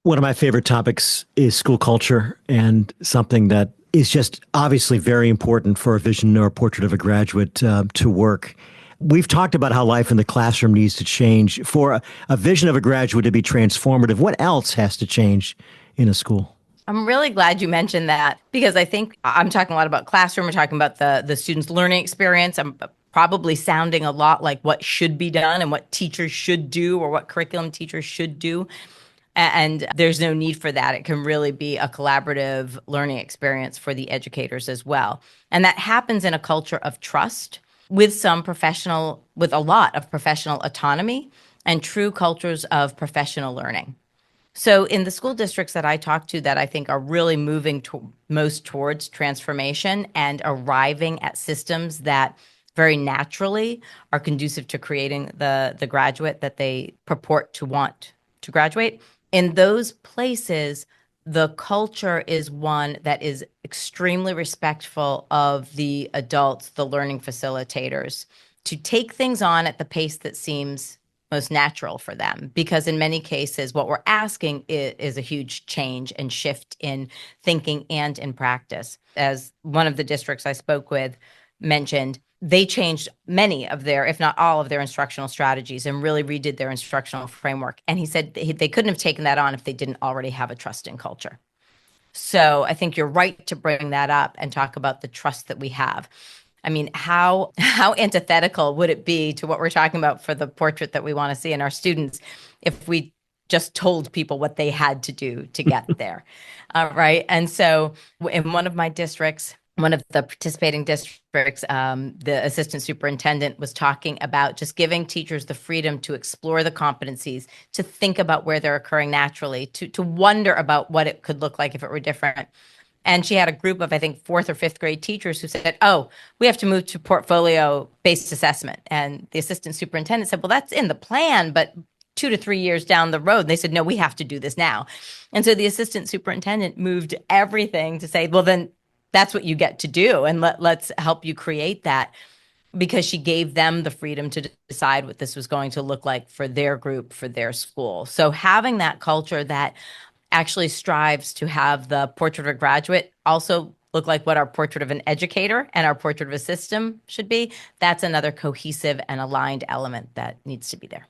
One of my favorite topics is school culture and something that is just obviously very important for a vision or a portrait of a graduate to work. We've talked about how life in the classroom needs to change. For a vision of a graduate to be transformative, what else has to change in a school? I'm really glad you mentioned that because I think I'm talking a lot about classroom. We're talking about the students' learning experience. I'm probably sounding a lot like what should be done and what teachers should do or what curriculum teachers should do. And there's no need for that. It can really be a collaborative learning experience for the educators as well. And that happens in a culture of trust with a lot of professional autonomy and true cultures of professional learning. So in the school districts that I talk to that I think are really moving most towards transformation and arriving at systems that very naturally are conducive to creating the graduate that they purport to want to graduate. In those places, the culture is one that is extremely respectful of the adults, the learning facilitators, to take things on at the pace that seems most natural for them. Because in many cases, what we're asking is a huge change and shift in thinking and in practice. As one of the districts I spoke with mentioned, they changed many of their, if not all of their instructional strategies and really redid their instructional framework. And he said they couldn't have taken that on if they didn't already have a trusting culture. So I think you're right to bring that up and talk about the trust that we have. I mean, how antithetical would it be to what we're talking about for the portrait that we want to see in our students if we just told people what they had to do to get there, right? And so, in one of my districts, one of the participating districts, the assistant superintendent was talking about just giving teachers the freedom to explore the competencies, to think about where they're occurring naturally, to wonder about what it could look like if it were different. And she had a group of, I think, fourth or fifth grade teachers who said, oh, we have to move to portfolio-based assessment. And the assistant superintendent said, well, that's in the plan, but 2 to 3 years down the road. And they said, no, we have to do this now. And so the assistant superintendent moved everything to say, well, then that's what you get to do. And let's help you create that, because she gave them the freedom to decide what this was going to look like for their group, for their school. So having that culture that actually strives to have the portrait of a graduate also look like what our portrait of an educator and our portrait of a system should be, that's another cohesive and aligned element that needs to be there.